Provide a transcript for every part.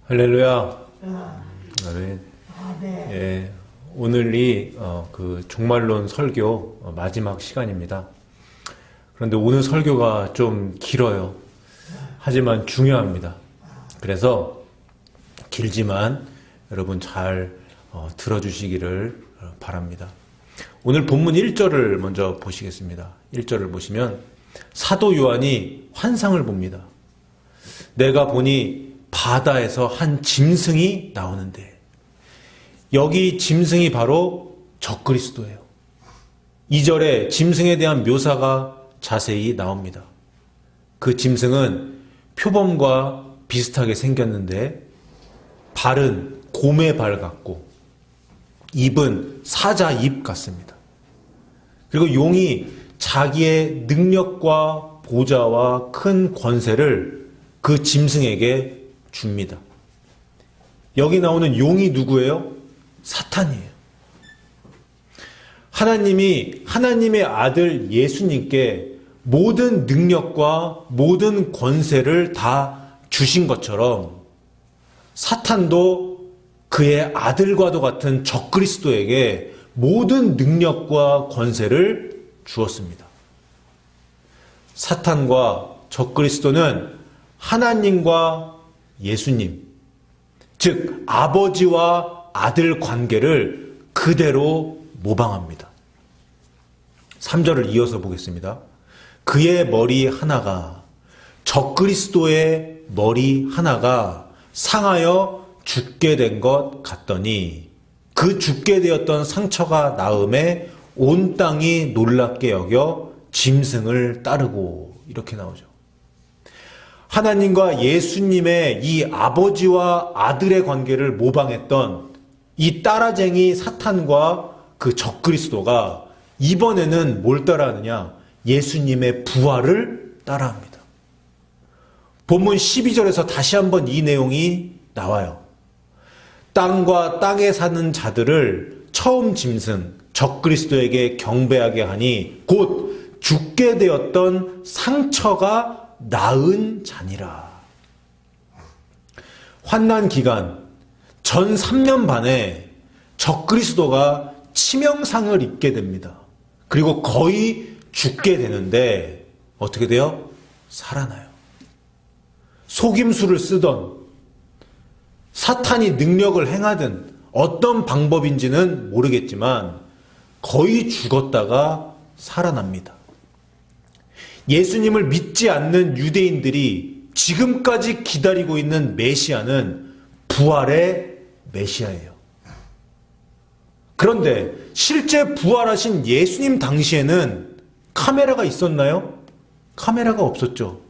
할렐루야. 아, 아멘. 네. 예, 오늘이 그 종말론 설교 마지막 시간입니다. 그런데 오늘 설교가 좀 길어요. 하지만 중요합니다. 그래서 길지만 여러분 잘 들어주시기를 바랍니다. 오늘 본문 1절을 먼저 보시겠습니다. 1절을 보시면 사도 요한이 환상을 봅니다. 내가 보니 바다에서 한 짐승이 나오는데, 여기 짐승이 바로 적그리스도예요. 2절에 짐승에 대한 묘사가 자세히 나옵니다. 그 짐승은 표범과 비슷하게 생겼는데 발은 곰의 발 같고 입은 사자 입 같습니다. 그리고 용이 자기의 능력과 보좌와 큰 권세를 그 짐승에게 줍니다. 여기 나오는 용이 누구예요? 사탄이에요. 하나님이 하나님의 아들 예수님께 모든 능력과 모든 권세를 다 주신 것처럼 사탄도 그의 아들과도 같은 적그리스도에게 모든 능력과 권세를 주었습니다. 사탄과 적그리스도는 하나님과 예수님, 즉 아버지와 아들 관계를 그대로 모방합니다. 3절을 이어서 보겠습니다. 그의 머리 하나가, 적그리스도의 머리 하나가 상하여 죽게 된 것 같더니 그 죽게 되었던 상처가 나음에 온 땅이 놀랍게 여겨 짐승을 따르고, 이렇게 나오죠. 하나님과 예수님의 이 아버지와 아들의 관계를 모방했던 이 따라쟁이 사탄과 그 적그리스도가 이번에는 뭘 따라하느냐? 예수님의 부활을 따라합니다. 본문 12절에서 다시 한번 이 내용이 나와요. 땅과 땅에 사는 자들을 처음 짐승 적그리스도에게 경배하게 하니 곧 죽게 되었던 상처가 나은 자니라. 환난 기간 전 3년 반에 적그리스도가 치명상을 입게 됩니다. 그리고 거의 죽게 되는데 어떻게 돼요? 살아나요. 속임수를 쓰던, 사탄이 능력을 행하든 어떤 방법인지는 모르겠지만 거의 죽었다가 살아납니다. 예수님을 믿지 않는 유대인들이 지금까지 기다리고 있는 메시아는 부활의 메시아예요. 그런데 실제 부활하신 예수님 당시에는 카메라가 있었나요? 카메라가 없었죠.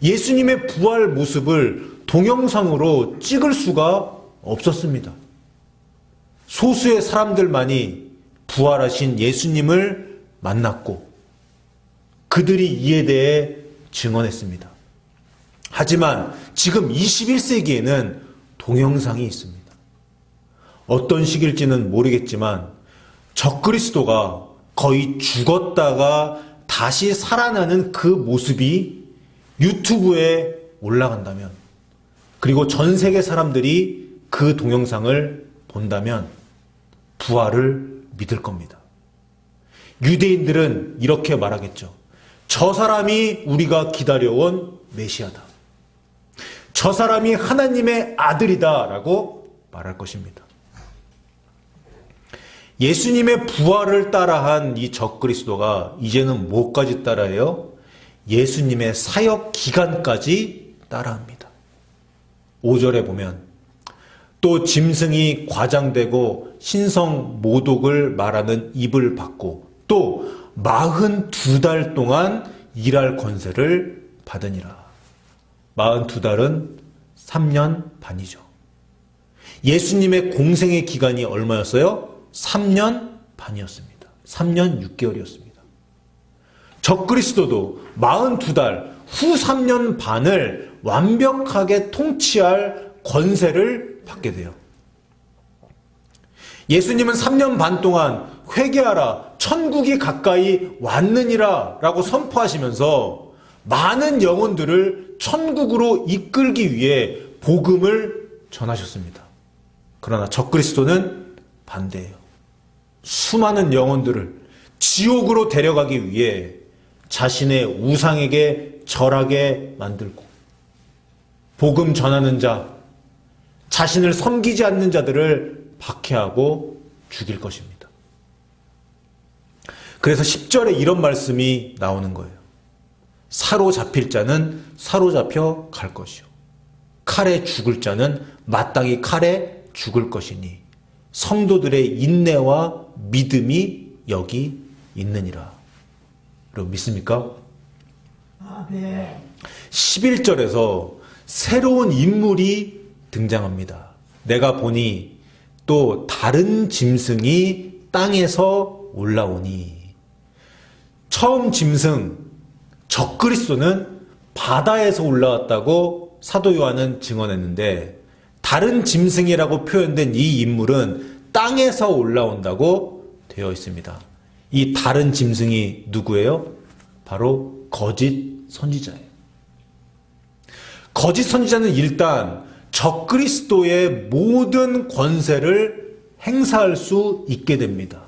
예수님의 부활 모습을 동영상으로 찍을 수가 없었습니다. 소수의 사람들만이 부활하신 예수님을 만났고 그들이 이에 대해 증언했습니다. 하지만 지금 21세기에는 동영상이 있습니다. 어떤 시기일지는 모르겠지만 적그리스도가 거의 죽었다가 다시 살아나는 그 모습이 유튜브에 올라간다면, 그리고 전 세계 사람들이 그 동영상을 본다면 부활을 믿을 겁니다. 유대인들은 이렇게 말하겠죠. 저 사람이 우리가 기다려온 메시아다. 저 사람이 하나님의 아들이다 라고 말할 것입니다. 예수님의 부활을 따라한 이 적그리스도가 이제는 뭐까지 따라해요? 예수님의 사역 기간까지 따라합니다. 5절에 보면 또 짐승이 과장되고 신성 모독을 말하는 입을 받고 또 42달 동안 일할 권세를 받으니라. 42달은 3년 반이죠. 예수님의 공생의 기간이 얼마였어요? 3년 반이었습니다. 3년 6개월이었습니다. 적그리스도도 42달 후 3년 반을 완벽하게 통치할 권세를 받게 돼요. 예수님은 3년 반 동안 회개하라, 천국이 가까이 왔느니라 라고 선포하시면서 많은 영혼들을 천국으로 이끌기 위해 복음을 전하셨습니다. 그러나 적그리스도는 반대예요. 수많은 영혼들을 지옥으로 데려가기 위해 자신의 우상에게 절하게 만들고 복음 전하는 자, 자신을 섬기지 않는 자들을 박해하고 죽일 것입니다. 그래서 10절에 이런 말씀이 나오는 거예요. 사로잡힐 자는 사로잡혀 갈 것이요, 칼에 죽을 자는 마땅히 칼에 죽을 것이니 성도들의 인내와 믿음이 여기 있느니라. 여러분 믿습니까? 아멘. 11절에서 새로운 인물이 등장합니다. 내가 보니 또 다른 짐승이 땅에서 올라오니. 처음 짐승 적그리스도는 바다에서 올라왔다고 사도 요한은 증언했는데, 다른 짐승이라고 표현된 이 인물은 땅에서 올라온다고 되어 있습니다. 이 다른 짐승이 누구예요? 바로 거짓 선지자예요. 거짓 선지자는 일단 적그리스도의 모든 권세를 행사할 수 있게 됩니다.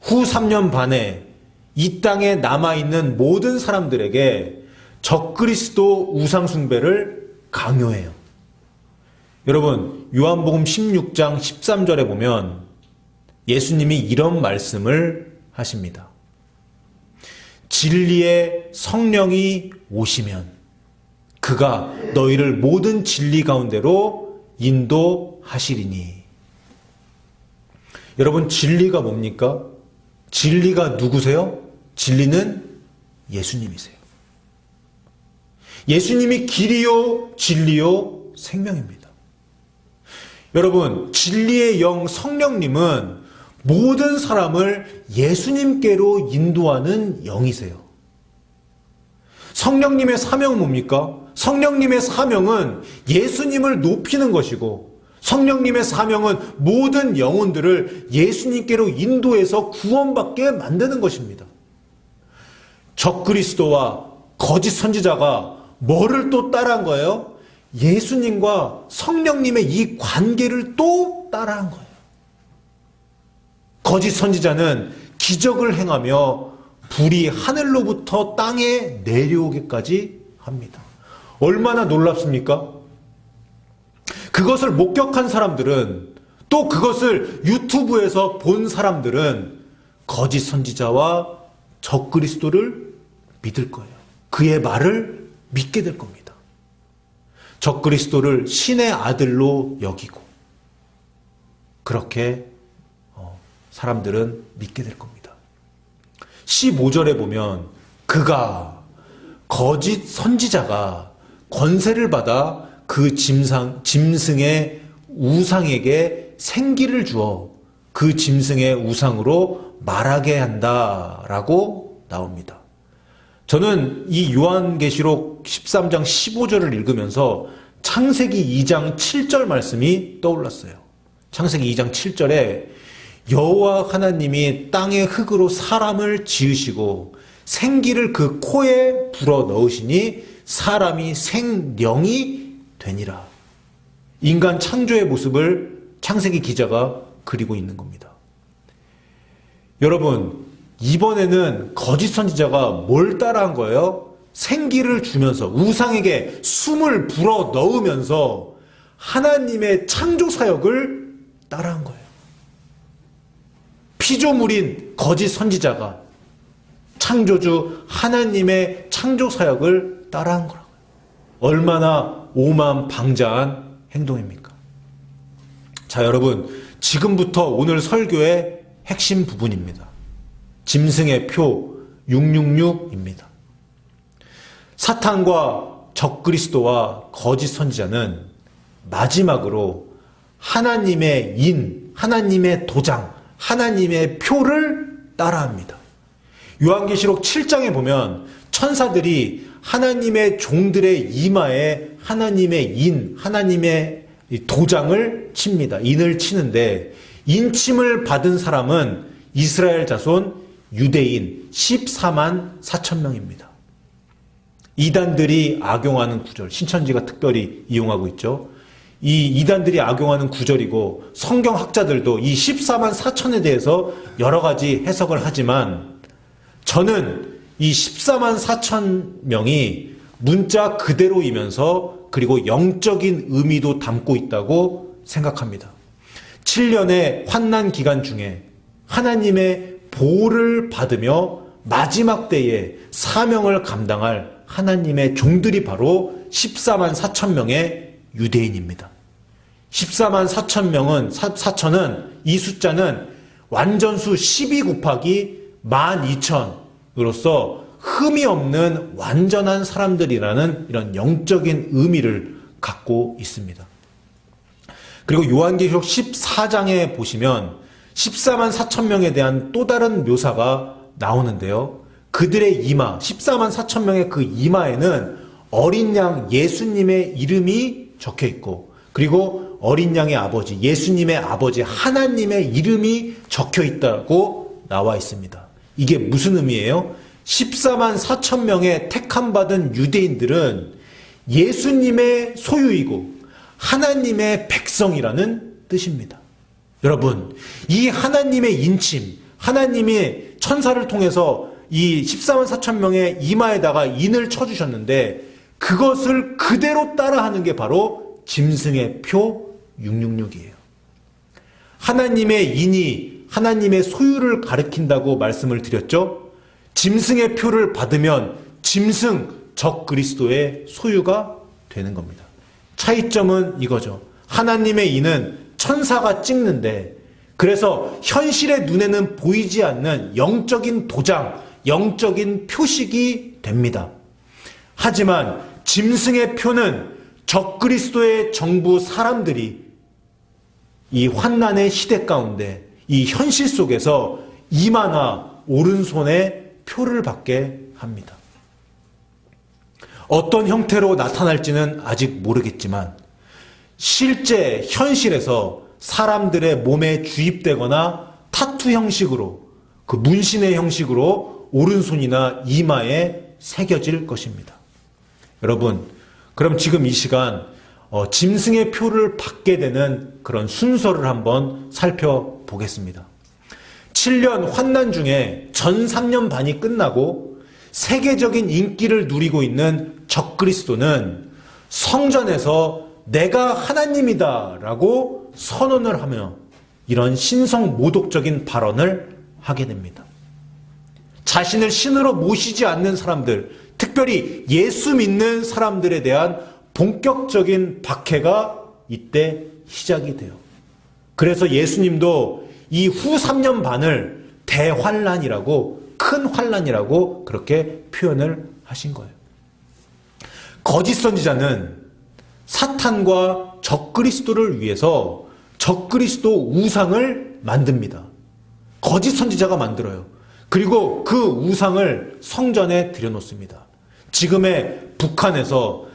후 3년 반에 이 땅에 남아있는 모든 사람들에게 적그리스도 우상숭배를 강요해요. 여러분, 요한복음 16장 13절에 보면 예수님이 이런 말씀을 하십니다. 진리의 성령이 오시면 그가 너희를 모든 진리 가운데로 인도하시리니. 여러분, 진리가 뭡니까? 진리가 누구세요? 진리는 예수님이세요. 예수님이 길이요 진리요 생명입니다. 여러분, 진리의 영 성령님은 모든 사람을 예수님께로 인도하는 영이세요. 성령님의 사명은 뭡니까? 성령님의 사명은 예수님을 높이는 것이고, 성령님의 사명은 모든 영혼들을 예수님께로 인도해서 구원받게 만드는 것입니다. 적그리스도와 거짓 선지자가 뭐를 또 따라한 거예요? 예수님과 성령님의 이 관계를 또 따라한 거예요. 거짓 선지자는 기적을 행하며 불이 하늘로부터 땅에 내려오기까지 합니다. 얼마나 놀랍습니까? 그것을 목격한 사람들은, 또 그것을 유튜브에서 본 사람들은 거짓 선지자와 적그리스도를 믿을 거예요. 그의 말을 믿게 될 겁니다. 적그리스도를 신의 아들로 여기고, 그렇게 사람들은 믿게 될 겁니다. 15절에 보면 그가, 거짓 선지자가 권세를 받아 그 짐승의 우상에게 생기를 주어 그 짐승의 우상으로 말하게 한다라고 나옵니다. 저는 이 요한계시록 13장 15절을 읽으면서 창세기 2장 7절 말씀이 떠올랐어요. 창세기 2장 7절에 여호와 하나님이 땅의 흙으로 사람을 지으시고 생기를 그 코에 불어 넣으시니 사람이 생령이 되니라. 인간 창조의 모습을 창세기 기자가 그리고 있는 겁니다. 여러분, 이번에는 거짓 선지자가 뭘 따라한 거예요? 생기를 주면서, 우상에게 숨을 불어 넣으면서 하나님의 창조 사역을 따라한 거예요. 피조물인 거짓 선지자가 창조주 하나님의 창조 사역을 따라한 거라고요. 얼마나 오만방자한 행동입니까? 자, 여러분, 지금부터 오늘 설교의 핵심 부분입니다. 짐승의 표 666입니다. 사탄과 적그리스도와 거짓 선지자는 마지막으로 하나님의 인, 하나님의 도장, 하나님의 표를 따라합니다. 요한계시록 7장에 보면 천사들이 하나님의 종들의 이마에 하나님의 인, 하나님의 도장을 칩니다. 인을 치는데, 인침을 받은 사람은 이스라엘 자손 유대인 14만 4천 명입니다. 이단들이 악용하는 구절, 신천지가 특별히 이용하고 있죠. 이 이단들이 악용하는 구절이고 성경학자들도 이 14만 4천에 대해서 여러 가지 해석을 하지만 저는 이 14만 4천 명이 문자 그대로이면서 그리고 영적인 의미도 담고 있다고 생각합니다. 7년의 환난 기간 중에 하나님의 보호를 받으며 마지막 때에 사명을 감당할 하나님의 종들이 바로 14만 4천 명의 유대인입니다. 14만 4천 명은, 4천은, 이 숫자는 완전수 12 곱하기 12,000으로서 흠이 없는 완전한 사람들이라는 이런 영적인 의미를 갖고 있습니다. 그리고 요한계시록 14장에 보시면 14만 4천 명에 대한 또 다른 묘사가 나오는데요. 그들의 이마, 14만 4천 명의 그 이마에는 어린 양 예수님의 이름이 적혀 있고, 그리고 어린 양의 아버지, 예수님의 아버지 하나님의 이름이 적혀 있다고 나와 있습니다. 이게 무슨 의미예요? 14만 4천 명의 택함받은 유대인들은 예수님의 소유이고 하나님의 백성이라는 뜻입니다. 여러분, 이 하나님의 인침, 하나님이 천사를 통해서 이 14만 4천 명의 이마에다가 인을 쳐주셨는데 그것을 그대로 따라하는 게 바로 짐승의 표 666이에요. 하나님의 인이 하나님의 소유를 가리킨다고 말씀을 드렸죠. 짐승의 표를 받으면 짐승 적 그리스도의 소유가 되는 겁니다. 차이점은 이거죠. 하나님의 인은 천사가 찍는데, 그래서 현실의 눈에는 보이지 않는 영적인 도장, 영적인 표식이 됩니다. 하지만 짐승의 표는 적그리스도의 정부 사람들이 이 환난의 시대 가운데 이 현실 속에서 이마나 오른손에 표를 받게 합니다. 어떤 형태로 나타날지는 아직 모르겠지만 실제 현실에서 사람들의 몸에 주입되거나 타투 형식으로, 그 문신의 형식으로 오른손이나 이마에 새겨질 것입니다. 여러분, 그럼 지금 이 시간 짐승의 표를 받게 되는 그런 순서를 한번 살펴보겠습니다. 7년 환난 중에 전 3년 반이 끝나고 세계적인 인기를 누리고 있는 적그리스도는 성전에서 내가 하나님이다 라고 선언을 하며 이런 신성모독적인 발언을 하게 됩니다. 자신을 신으로 모시지 않는 사람들, 특별히 예수 믿는 사람들에 대한 본격적인 박해가 이때 시작이 돼요. 그래서 예수님도 이 후 3년 반을 대환란이라고, 큰 환란이라고 그렇게 표현을 하신 거예요. 거짓 선지자는 사탄과 적그리스도를 위해서 적그리스도 우상을 만듭니다. 거짓 선지자가 만들어요. 그리고 그 우상을 성전에 들여놓습니다. 지금의 북한에서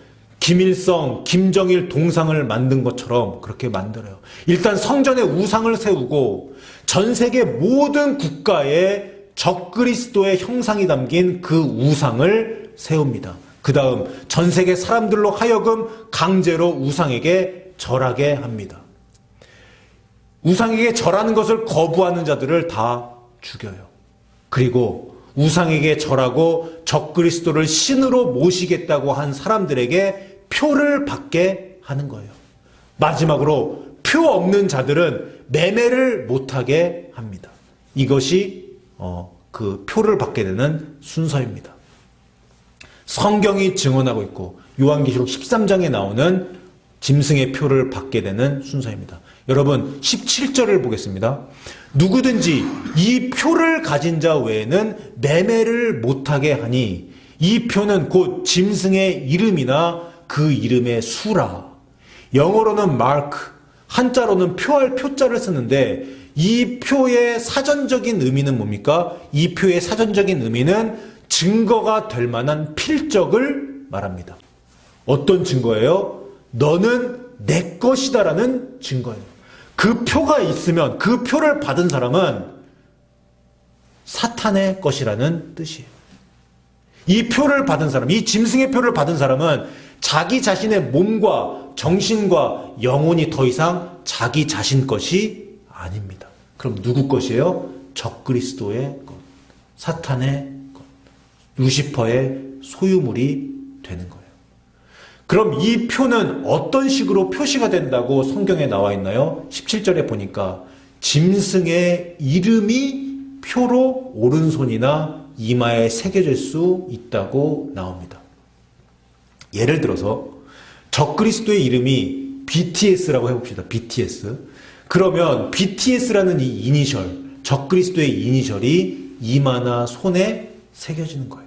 김일성, 김정일 동상을 만든 것처럼 그렇게 만들어요. 일단 성전에 우상을 세우고 전 세계 모든 국가에 적그리스도의 형상이 담긴 그 우상을 세웁니다. 그 다음 전 세계 사람들로 하여금 강제로 우상에게 절하게 합니다. 우상에게 절하는 것을 거부하는 자들을 다 죽여요. 그리고 우상에게 절하고 적그리스도를 신으로 모시겠다고 한 사람들에게 표를 받게 하는 거예요. 마지막으로 표 없는 자들은 매매를 못하게 합니다. 이것이 그 표를 받게 되는 순서입니다. 성경이 증언하고 있고 요한계시록 13장에 나오는 짐승의 표를 받게 되는 순서입니다. 여러분 17절을 보겠습니다. 누구든지 이 표를 가진 자 외에는 매매를 못하게 하니 이 표는 곧 짐승의 이름이나 그 이름의 수라. 영어로는 마크, 한자로는 표할 표자를 쓰는데 이 표의 사전적인 의미는 뭡니까? 이 표의 사전적인 의미는 증거가 될 만한 필적을 말합니다. 어떤 증거예요? 너는 내 것이다라는 증거예요. 그 표가 있으면 그 표를 받은 사람은 사탄의 것이라는 뜻이에요. 이 표를 받은 사람, 이 짐승의 표를 받은 사람은 자기 자신의 몸과 정신과 영혼이 더 이상 자기 자신 것이 아닙니다. 그럼 누구 것이에요? 적그리스도의 것, 사탄의 것, 루시퍼의 소유물이 되는 거예요. 그럼 이 표는 어떤 식으로 표시가 된다고 성경에 나와 있나요? 17절에 보니까 짐승의 이름이 표로 오른손이나 이마에 새겨질 수 있다고 나옵니다. 예를 들어서 적그리스도의 이름이 BTS라고 해봅시다. BTS. 그러면 BTS라는 이 이니셜, 적그리스도의 이니셜이 이마나 손에 새겨지는 거예요.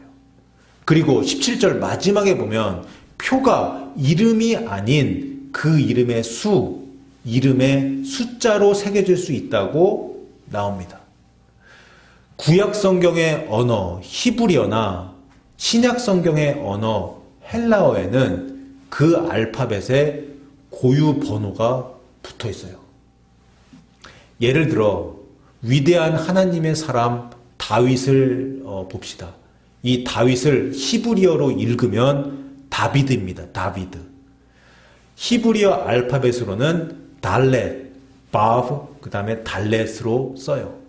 그리고 17절 마지막에 보면 표가 이름이 아닌 그 이름의 이름의 숫자로 새겨질 수 있다고 나옵니다. 구약 성경의 언어 히브리어나 신약 성경의 언어 헬라어에는 그 알파벳에 고유 번호가 붙어 있어요. 예를 들어 위대한 하나님의 사람 다윗을 봅시다. 이 다윗을 히브리어로 읽으면 다비드입니다. 다비드. 히브리어 알파벳으로는 달렛, 바브, 그 다음에 달렛으로 써요.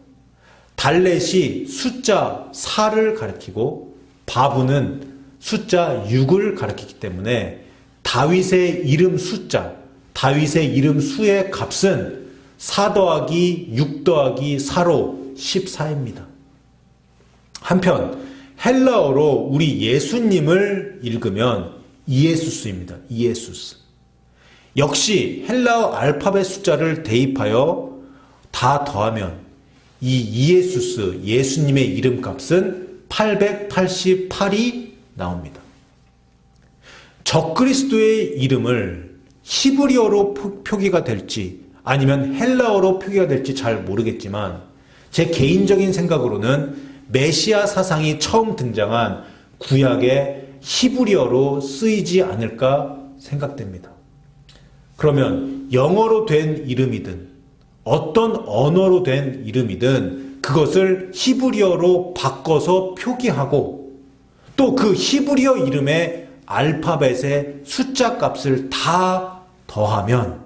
달렛이 숫자 4를 가리키고 바브는 숫자 6을 가리키기 때문에 다윗의 이름 숫자, 다윗의 이름 수의 값은 4 더하기 6 더하기 4로 14입니다. 한편 헬라어로 우리 예수님을 읽으면 이에수스입니다. 이에수스. 역시 헬라어 알파벳 숫자를 대입하여 다 더하면 이 이에수스, 예수님의 이름값은 888이 나옵니다. 적그리스도의 이름을 히브리어로 표기가 될지 아니면 헬라어로 표기가 될지 잘 모르겠지만 제 개인적인 생각으로는 메시아 사상이 처음 등장한 구약의 히브리어로 쓰이지 않을까 생각됩니다. 그러면 영어로 된 이름이든 어떤 언어로 된 이름이든 그것을 히브리어로 바꿔서 표기하고 또 그 히브리어 이름의 알파벳의 숫자 값을 다 더하면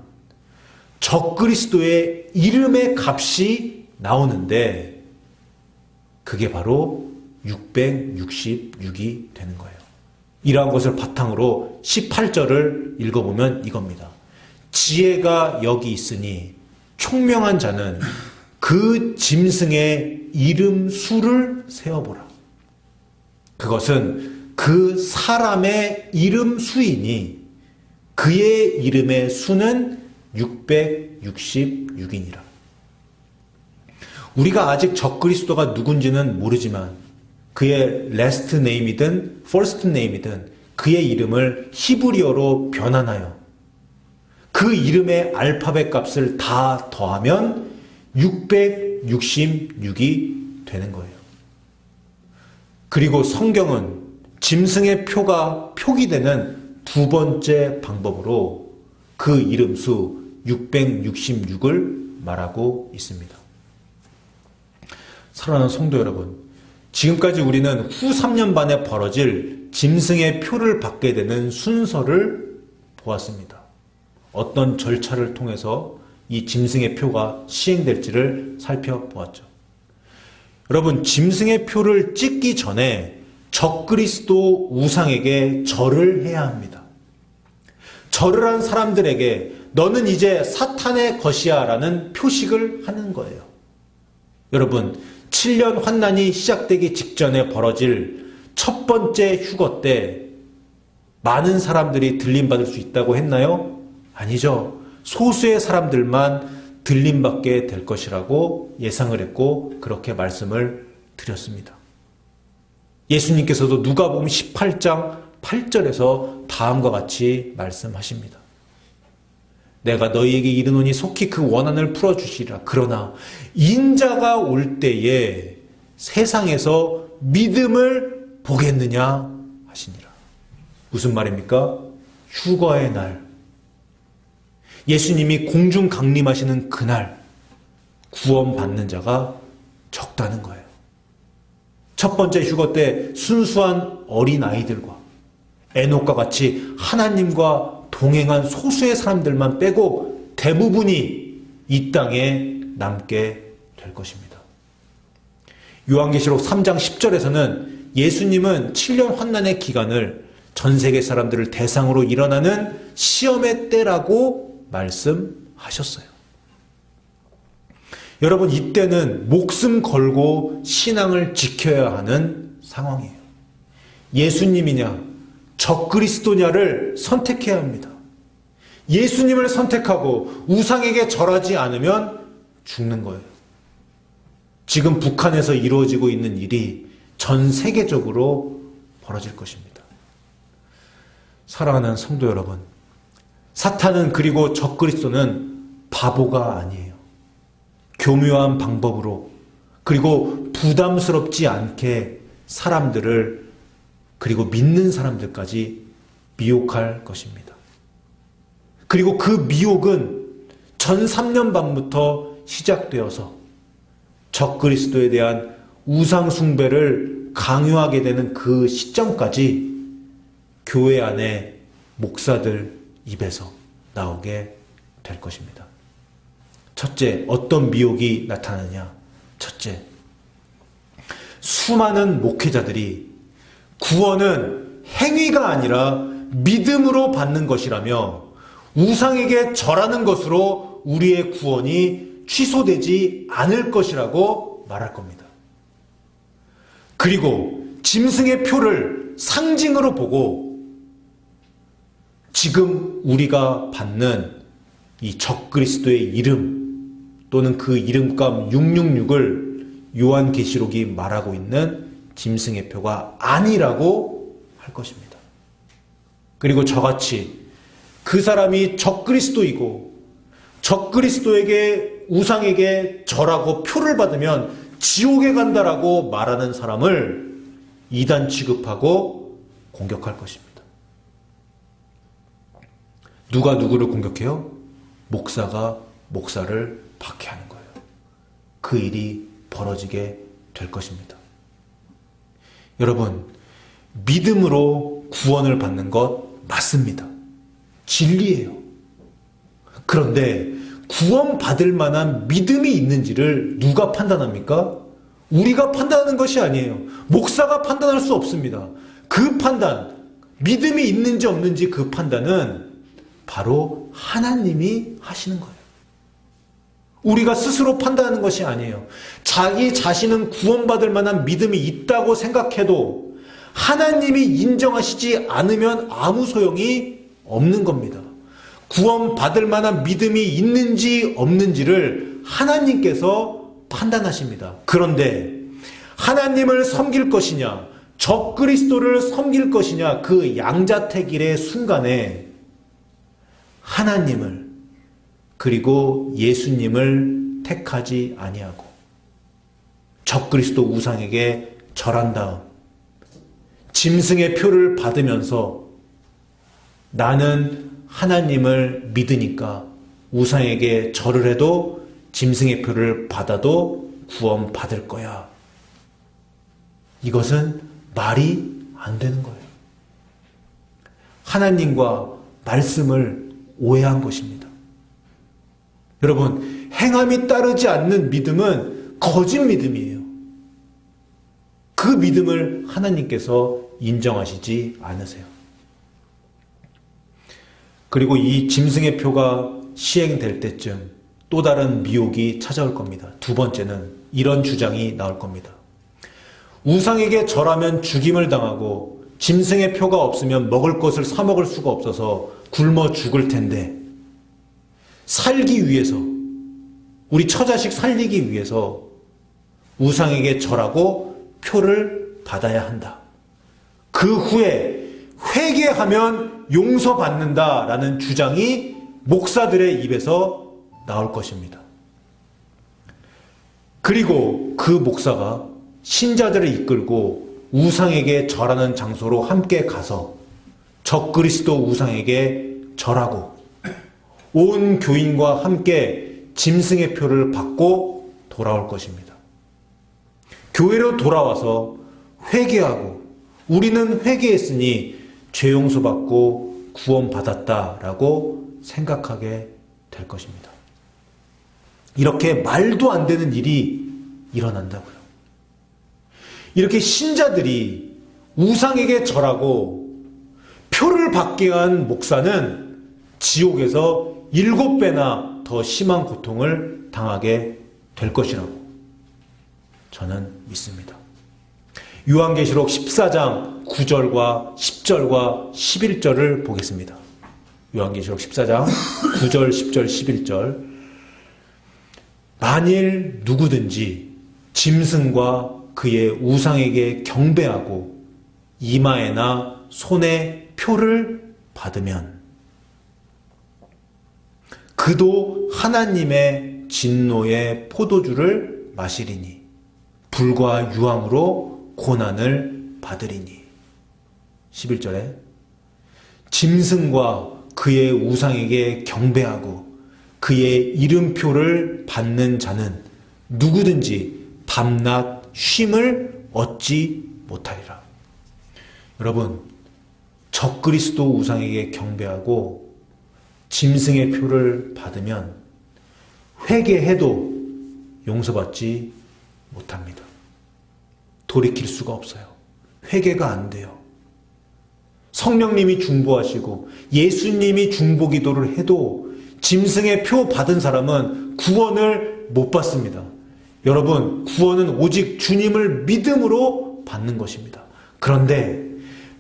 적그리스도의 이름의 값이 나오는데 그게 바로 666이 되는 거예요. 이러한 것을 바탕으로 18절을 읽어보면 이겁니다. 지혜가 여기 있으니 총명한 자는 그 짐승의 이름 수를 세어보라. 그것은 그 사람의 이름 수이니 그의 이름의 수는 666이니라. 우리가 아직 적그리스도가 누군지는 모르지만 그의 last name이든 first name이든 그의 이름을 히브리어로 변환하여 그 이름의 알파벳 값을 다 더하면 666이 되는 거예요. 그리고 성경은 짐승의 표가 표기되는 두 번째 방법으로 그 이름수 666을 말하고 있습니다. 사랑하는 성도 여러분, 지금까지 우리는 후 3년 반에 벌어질 짐승의 표를 받게 되는 순서를 보았습니다. 어떤 절차를 통해서 이 짐승의 표가 시행될지를 살펴보았죠. 여러분, 짐승의 표를 찍기 전에 적그리스도 우상에게 절을 해야 합니다. 절을 한 사람들에게 너는 이제 사탄의 것이야 라는 표식을 하는 거예요. 여러분, 7년 환난이 시작되기 직전에 벌어질 첫 번째 휴거 때 많은 사람들이 들림받을 수 있다고 했나요? 아니죠. 소수의 사람들만 들림받게 될 것이라고 예상을 했고 그렇게 말씀을 드렸습니다. 예수님께서도 누가복음 18장 8절에서 다음과 같이 말씀하십니다. 내가 너희에게 이르노니 속히 그 원한을 풀어주시리라. 그러나 인자가 올 때에 세상에서 믿음을 보겠느냐 하시니라. 무슨 말입니까? 휴거의 날. 예수님이 공중 강림하시는 그날 구원받는 자가 적다는 거예요. 첫 번째 휴거 때 순수한 어린아이들과 에녹과 같이 하나님과 동행한 소수의 사람들만 빼고 대부분이 이 땅에 남게 될 것입니다. 요한계시록 3장 10절에서는 예수님은 7년 환난의 기간을 전 세계 사람들을 대상으로 일어나는 시험의 때라고 말씀하셨어요. 여러분, 이때는 목숨 걸고 신앙을 지켜야 하는 상황이에요. 예수님이냐 적그리스도냐를 선택해야 합니다. 예수님을 선택하고 우상에게 절하지 않으면 죽는 거예요. 지금 북한에서 이루어지고 있는 일이 전 세계적으로 벌어질 것입니다. 사랑하는 성도 여러분, 사탄은 그리고 적그리스도는 바보가 아니에요. 교묘한 방법으로 그리고 부담스럽지 않게 사람들을 그리고 믿는 사람들까지 미혹할 것입니다. 그리고 그 미혹은 전 3년 반부터 시작되어서 적그리스도에 대한 우상 숭배를 강요하게 되는 그 시점까지 교회 안에 목사들 입에서 나오게 될 것입니다. 첫째, 어떤 미혹이 나타나느냐? 첫째, 수많은 목회자들이 구원은 행위가 아니라 믿음으로 받는 것이라며 우상에게 절하는 것으로 우리의 구원이 취소되지 않을 것이라고 말할 겁니다. 그리고 짐승의 표를 상징으로 보고 지금 우리가 받는 이 적그리스도의 이름 또는 그 이름값 666을 요한계시록이 말하고 있는 짐승의 표가 아니라고 할 것입니다. 그리고 저같이 그 사람이 적그리스도이고 적그리스도에게 우상에게 절하고 표를 받으면 지옥에 간다라고 말하는 사람을 이단 취급하고 공격할 것입니다. 누가 누구를 공격해요? 목사가 목사를 박해하는 거예요. 그 일이 벌어지게 될 것입니다. 여러분, 믿음으로 구원을 받는 것 맞습니다. 진리예요. 그런데 구원받을 만한 믿음이 있는지를 누가 판단합니까? 우리가 판단하는 것이 아니에요. 목사가 판단할 수 없습니다. 그 판단, 믿음이 있는지 없는지 그 판단은 바로 하나님이 하시는 거예요. 우리가 스스로 판단하는 것이 아니에요. 자기 자신은 구원받을 만한 믿음이 있다고 생각해도 하나님이 인정하시지 않으면 아무 소용이 없는 겁니다. 구원받을 만한 믿음이 있는지 없는지를 하나님께서 판단하십니다. 그런데 하나님을 섬길 것이냐 적그리스도를 섬길 것이냐 그 양자택일의 순간에 하나님을 그리고 예수님을 택하지 아니하고 적그리스도 우상에게 절한 다음 짐승의 표를 받으면서 나는 하나님을 믿으니까 우상에게 절을 해도 짐승의 표를 받아도 구원 받을 거야. 이것은 말이 안 되는 거예요. 하나님과 말씀을 오해한 것입니다. 여러분, 행함이 따르지 않는 믿음은 거짓 믿음이에요. 그 믿음을 하나님께서 인정하시지 않으세요. 그리고 이 짐승의 표가 시행될 때쯤 또 다른 미혹이 찾아올 겁니다. 두 번째는 이런 주장이 나올 겁니다. 우상에게 절하면 죽임을 당하고 짐승의 표가 없으면 먹을 것을 사 먹을 수가 없어서 굶어 죽을 텐데 살기 위해서 우리 처자식 살리기 위해서 우상에게 절하고 표를 받아야 한다. 그 후에 회개하면 용서받는다라는 주장이 목사들의 입에서 나올 것입니다. 그리고 그 목사가 신자들을 이끌고 우상에게 절하는 장소로 함께 가서 적그리스도 우상에게 절하고 온 교인과 함께 짐승의 표를 받고 돌아올 것입니다. 교회로 돌아와서 회개하고 우리는 회개했으니 죄 용서받고 구원받았다라고 생각하게 될 것입니다. 이렇게 말도 안 되는 일이 일어난다고요. 이렇게 신자들이 우상에게 절하고 표를 받게 한 목사는 지옥에서 7배나 더 심한 고통을 당하게 될 것이라고 저는 믿습니다. 요한계시록 14장 9절과 10절과 11절을 보겠습니다. 요한계시록 14장 9절, 10절, 11절. 만일 누구든지 짐승과 그의 우상에게 경배하고 이마에나 손에 표를 받으면 그도 하나님의 진노의 포도주를 마시리니 불과 유황으로 고난을 받으리니. 11절에 짐승과 그의 우상에게 경배하고 그의 이름표를 받는 자는 누구든지 밤낮 쉼을 얻지 못하리라. 여러분, 적그리스도 우상에게 경배하고 짐승의 표를 받으면 회개해도 용서받지 못합니다. 돌이킬 수가 없어요. 회개가 안 돼요. 성령님이 중보하시고 예수님이 중보기도를 해도 짐승의 표 받은 사람은 구원을 못 받습니다. 여러분, 구원은 오직 주님을 믿음으로 받는 것입니다. 그런데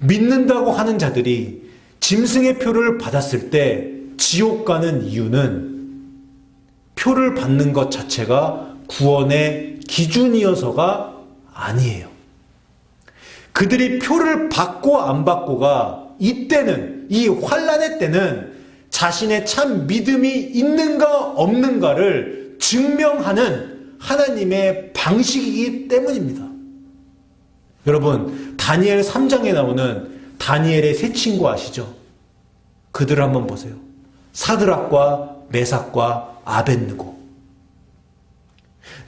믿는다고 하는 자들이 짐승의 표를 받았을 때 지옥 가는 이유는 표를 받는 것 자체가 구원의 기준이어서가 아니에요. 그들이 표를 받고 안 받고가 이때는, 이 환난의 때는 자신의 참 믿음이 있는가 없는가를 증명하는 하나님의 방식이기 때문입니다. 여러분, 다니엘 3장에 나오는 다니엘의 세 친구 아시죠? 그들을 한번 보세요. 사드락과 메삭과 아벳느고.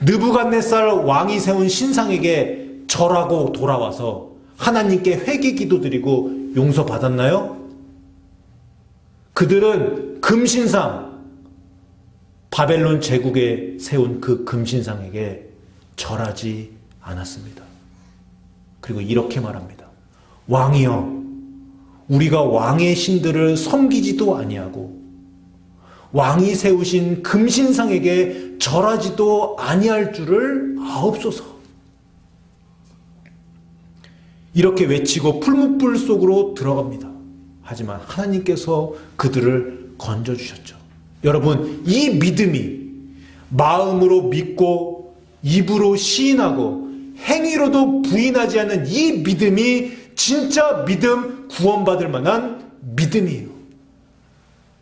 느부갓네살 왕이 세운 신상에게 절하고 돌아와서 하나님께 회개 기도드리고 용서받았나요? 그들은 금신상, 바벨론 제국에 세운 그 금신상에게 절하지 않았습니다. 그리고 이렇게 말합니다. 왕이여, 우리가 왕의 신들을 섬기지도 아니하고 왕이 세우신 금신상에게 절하지도 아니할 줄을 아옵소서. 이렇게 외치고 풀무불 속으로 들어갑니다. 하지만 하나님께서 그들을 건져주셨죠. 여러분, 이 믿음이 마음으로 믿고 입으로 시인하고 행위로도 부인하지 않는 이 믿음이 진짜 믿음, 구원받을 만한 믿음이에요.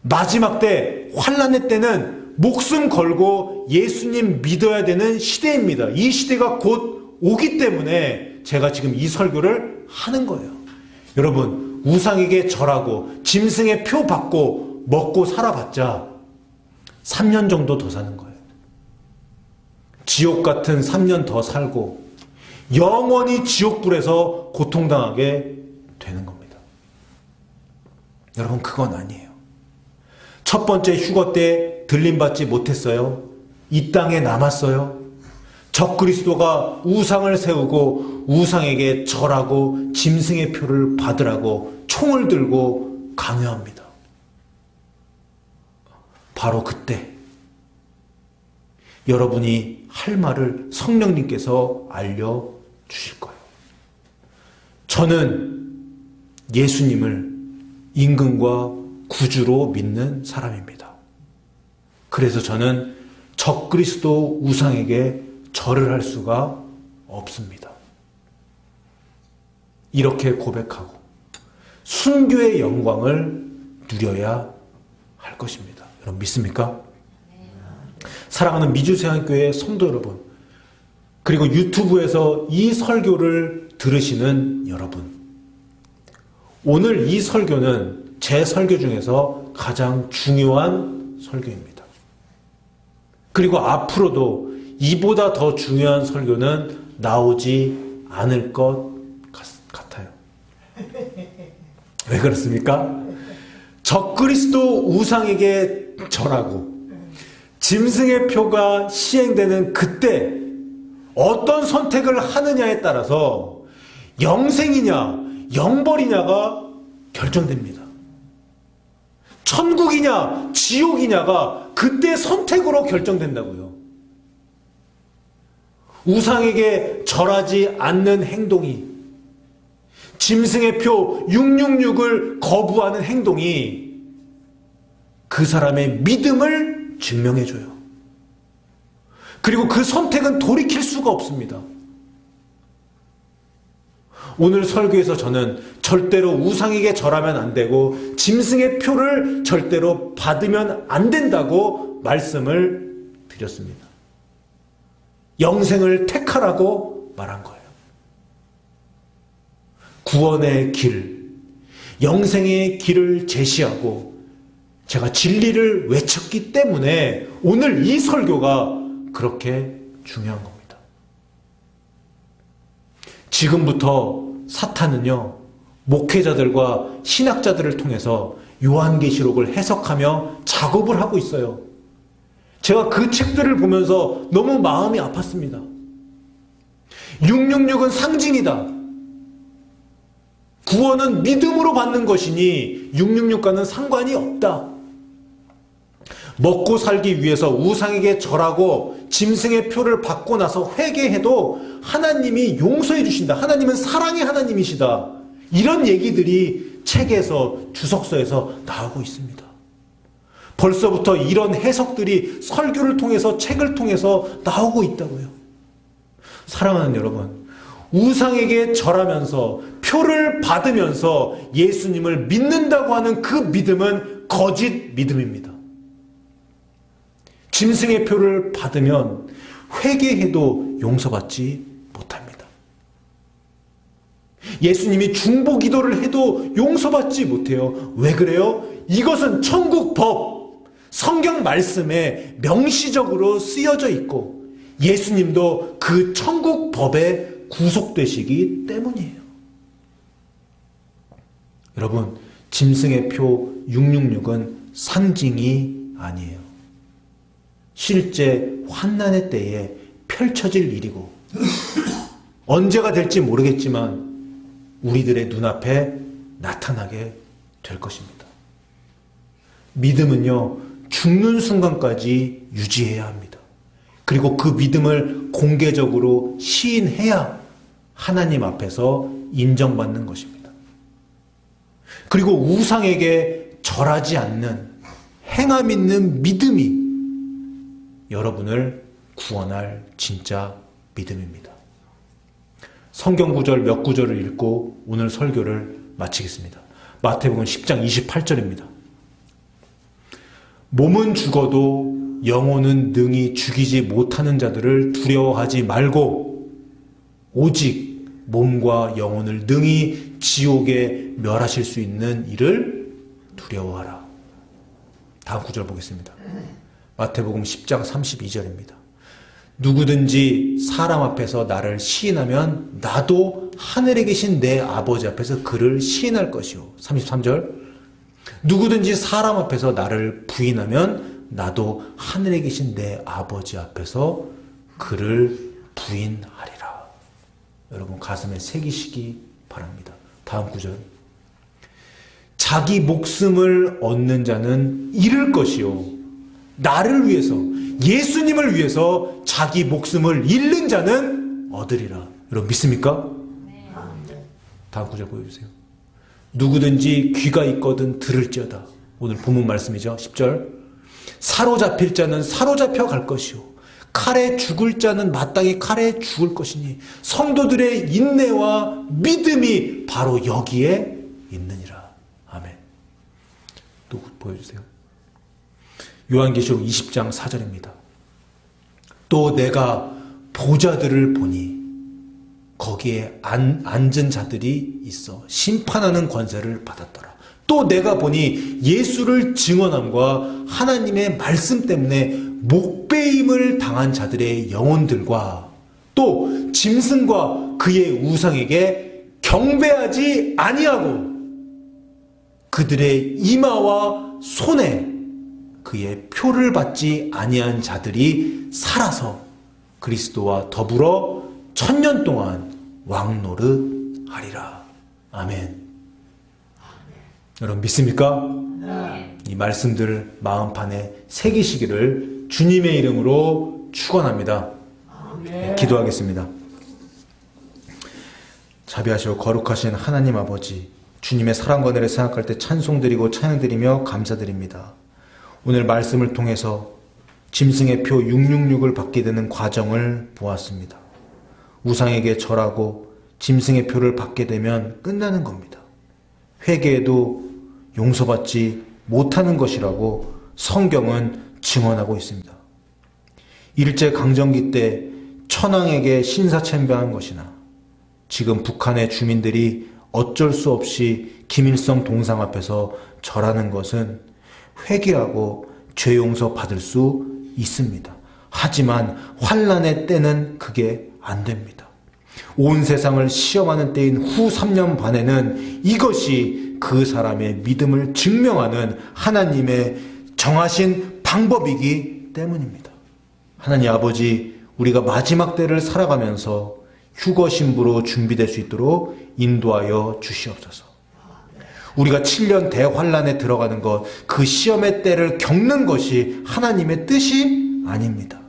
마지막 때, 환난의 때는 목숨 걸고 예수님 믿어야 되는 시대입니다. 이 시대가 곧 오기 때문에 제가 지금 이 설교를 하는 거예요. 여러분, 우상에게 절하고 짐승의 표 받고 먹고 살아봤자 3년 정도 더 사는 거예요. 지옥 같은 3년 더 살고 영원히 지옥불에서 고통당하게 되는 겁니다. 여러분, 그건 아니에요. 첫 번째 휴거 때 들림받지 못했어요. 이 땅에 남았어요. 적그리스도가 우상을 세우고 우상에게 절하고 짐승의 표를 받으라고 총을 들고 강요합니다. 바로 그때 여러분이 할 말을 성령님께서 알려주실 거예요. 저는 예수님을 임금과 구주로 믿는 사람입니다. 그래서 저는 적그리스도 우상에게 절을 할 수가 없습니다. 이렇게 고백하고 순교의 영광을 누려야 할 것입니다. 여러분 믿습니까? 사랑하는 미주세안교회 성도 여러분, 그리고 유튜브에서 이 설교를 들으시는 여러분, 오늘 이 설교는 제 설교 중에서 가장 중요한 설교입니다. 그리고 앞으로도 이보다 더 중요한 설교는 나오지 않을 것 같아요. 왜 그렇습니까? 적그리스도 우상에게 절하고 짐승의 표가 시행되는 그때 어떤 선택을 하느냐에 따라서 영생이냐 영벌이냐가 결정됩니다. 천국이냐 지옥이냐가 그때 선택으로 결정된다고요. 우상에게 절하지 않는 행동이, 짐승의 표 666을 거부하는 행동이 그 사람의 믿음을 증명해줘요. 그리고 그 선택은 돌이킬 수가 없습니다. 오늘 설교에서 저는 절대로 우상에게 절하면 안 되고 짐승의 표를 절대로 받으면 안 된다고 말씀을 드렸습니다. 영생을 택하라고 말한 거예요. 구원의 길, 영생의 길을 제시하고 제가 진리를 외쳤기 때문에 오늘 이 설교가 그렇게 중요한 겁니다. 지금부터 사탄은요, 목회자들과 신학자들을 통해서 요한계시록을 해석하며 작업을 하고 있어요. 제가 그 책들을 보면서 너무 마음이 아팠습니다. 666은 상징이다. 구원은 믿음으로 받는 것이니 666과는 상관이 없다. 먹고 살기 위해서 우상에게 절하고 짐승의 표를 받고 나서 회개해도 하나님이 용서해 주신다. 하나님은 사랑의 하나님이시다. 이런 얘기들이 책에서, 주석서에서 나오고 있습니다. 벌써부터 이런 해석들이 설교를 통해서, 책을 통해서 나오고 있다고요. 사랑하는 여러분, 우상에게 절하면서 표를 받으면서 예수님을 믿는다고 하는 그 믿음은 거짓 믿음입니다. 짐승의 표를 받으면 회개해도 용서받지 못합니다. 예수님이 중보 기도를 해도 용서받지 못해요. 왜 그래요? 이것은 천국 법, 성경 말씀에 명시적으로 쓰여져 있고 예수님도 그 천국 법에 구속되시기 때문이에요. 여러분, 짐승의 표 666은 상징이 아니에요. 실제 환난의 때에 펼쳐질 일이고 언제가 될지 모르겠지만 우리들의 눈앞에 나타나게 될 것입니다. 믿음은요, 죽는 순간까지 유지해야 합니다. 그리고 그 믿음을 공개적으로 시인해야 하나님 앞에서 인정받는 것입니다. 그리고 우상에게 절하지 않는 행함 있는 믿음이 여러분을 구원할 진짜 믿음입니다. 성경 구절 몇 구절을 읽고 오늘 설교를 마치겠습니다. 마태복음 10장 28절입니다. 몸은 죽어도 영혼은 능히 죽이지 못하는 자들을 두려워하지 말고 오직 몸과 영혼을 능히 지옥에 멸하실 수 있는 이를 두려워하라. 다음 구절 보겠습니다. 마태복음 10장 32절입니다. 누구든지 사람 앞에서 나를 시인하면 나도 하늘에 계신 내 아버지 앞에서 그를 시인할 것이요. 33절. 누구든지 사람 앞에서 나를 부인하면 나도 하늘에 계신 내 아버지 앞에서 그를 부인하리라. 여러분 가슴에 새기시기 바랍니다. 다음 구절. 자기 목숨을 얻는 자는 잃을 것이요. 나를 위해서, 예수님을 위해서 자기 목숨을 잃는 자는 얻으리라. 여러분 믿습니까? 네. 다음 구절 보여주세요. 누구든지 귀가 있거든 들을지어다. 오늘 본문 말씀이죠. 10절. 사로잡힐 자는 사로잡혀 갈 것이요. 칼에 죽을 자는 마땅히 칼에 죽을 것이니 성도들의 인내와 믿음이 바로 여기에 있느니라. 아멘. 또 보여주세요. 요한계시록 20장 4절입니다. 또 내가 보좌들을 보니 거기에 앉은 자들이 있어 심판하는 권세를 받았더라. 또 내가 보니 예수를 증언함과 하나님의 말씀 때문에 목배임을 당한 자들의 영혼들과 또 짐승과 그의 우상에게 경배하지 아니하고 그들의 이마와 손에 그의 표를 받지 아니한 자들이 살아서 그리스도와 더불어 1000년 동안 왕노릇하리라. 아멘. 여러분 믿습니까? 이 말씀들 마음판에 새기시기를 주님의 이름으로 축원합니다. 기도하겠습니다. 자비하시고 거룩하신 하나님 아버지, 주님의 사랑과 은혜를 생각할 때 찬송드리고 찬양드리며 감사드립니다. 오늘 말씀을 통해서 짐승의 표 666을 받게 되는 과정을 보았습니다. 우상에게 절하고 짐승의 표를 받게 되면 끝나는 겁니다. 회개해도 용서받지 못하는 것이라고 성경은 증언하고 있습니다. 일제강점기 때 천황에게 신사참배한 것이나 지금 북한의 주민들이 어쩔 수 없이 김일성 동상 앞에서 절하는 것은 회개하고 죄 용서 받을 수 있습니다. 하지만 환난의 때는 그게 안 됩니다. 온 세상을 시험하는 때인 후 3년 반에는 이것이 그 사람의 믿음을 증명하는 하나님의 정하신 방법이기 때문입니다. 하나님 아버지, 우리가 마지막 때를 살아가면서 휴거 신부로 준비될 수 있도록 인도하여 주시옵소서. 우리가 7년 대환란에 들어가는 것, 그 시험의 때를 겪는 것이 하나님의 뜻이 아닙니다.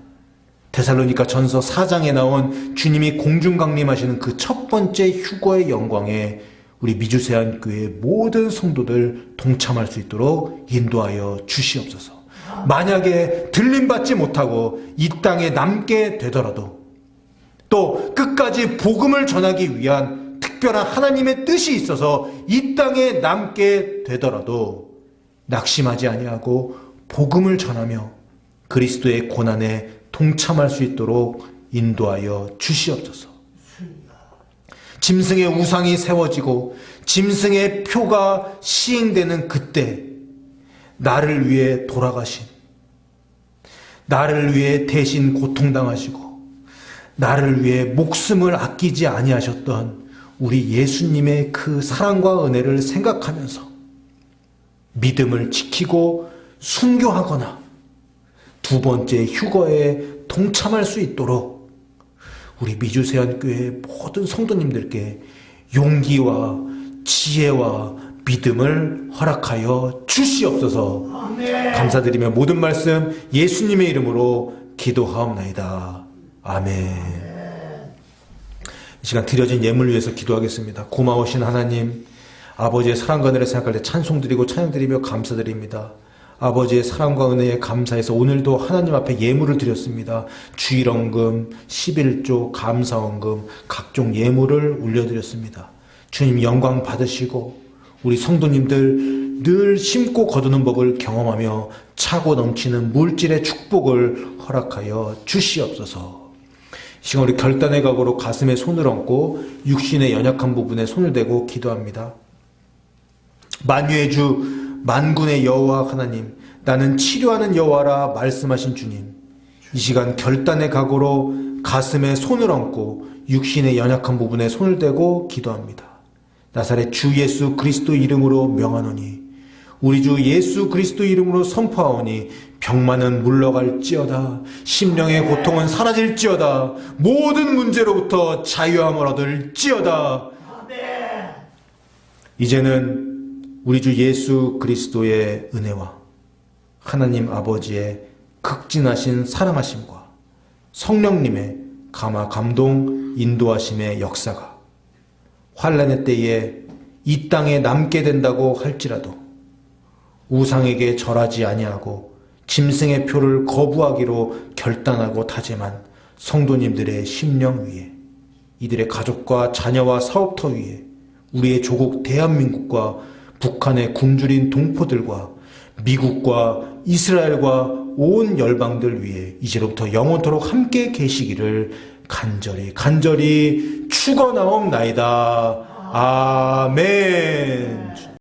데살로니가 전서 4장에 나온 주님이 공중 강림하시는 그 첫 번째 휴거의 영광에 우리 미주세안교회 모든 성도들 동참할 수 있도록 인도하여 주시옵소서. 만약에 들림받지 못하고 이 땅에 남게 되더라도 또 끝까지 복음을 전하기 위한 특별한 하나님의 뜻이 있어서 이 땅에 남게 되더라도 낙심하지 아니하고 복음을 전하며 그리스도의 고난에 동참할 수 있도록 인도하여 주시옵소서. 짐승의 우상이 세워지고 짐승의 표가 시행되는 그때 나를 위해 돌아가신, 나를 위해 대신 고통당하시고 나를 위해 목숨을 아끼지 아니하셨던 우리 예수님의 그 사랑과 은혜를 생각하면서 믿음을 지키고 순교하거나 두 번째 휴거에 동참할 수 있도록 우리 미주세안교회 모든 성도님들께 용기와 지혜와 믿음을 허락하여 주시옵소서. 아멘. 감사드리며 모든 말씀 예수님의 이름으로 기도하옵나이다. 아멘. 이 시간 드려진 예물 위해서 기도하겠습니다. 고마우신 하나님, 아버지의 사랑과 은혜를 생각할 때 찬송드리고 찬양드리며 감사드립니다. 아버지의 사랑과 은혜에 감사해서 오늘도 하나님 앞에 예물을 드렸습니다. 주일원금, 11조, 감사원금, 각종 예물을 올려드렸습니다. 주님 영광 받으시고 우리 성도님들 늘 심고 거두는 법을 경험하며 차고 넘치는 물질의 축복을 허락하여 주시옵소서. 이 시간 우리 결단의 각오로 가슴에 손을 얹고 육신의 연약한 부분에 손을 대고 기도합니다. 만유의 주 만군의 여호와 하나님, 나는 치료하는 여호와라 말씀하신 주님, 이 시간 결단의 각오로 가슴에 손을 얹고 육신의 연약한 부분에 손을 대고 기도합니다. 나사렛 주 예수 그리스도 이름으로 명하노니, 우리 주 예수 그리스도 이름으로 선포하오니, 병만은 물러갈지어다, 심령의 고통은 사라질지어다, 모든 문제로부터 자유함을 얻을지어다. 이제는 우리 주 예수 그리스도의 은혜와 하나님 아버지의 극진하신 사랑하심과 성령님의 감화 감동 인도하심의 역사가 환난의 때에 이 땅에 남게 된다고 할지라도 우상에게 절하지 아니하고 짐승의 표를 거부하기로 결단하고 다짐한 성도님들의 심령 위에, 이들의 가족과 자녀와 사업터 위에, 우리의 조국 대한민국과 북한의 굶주린 동포들과 미국과 이스라엘과 온 열방들 위해 이제로부터 영원토록 함께 계시기를 간절히 축원하옵나이다. 아멘.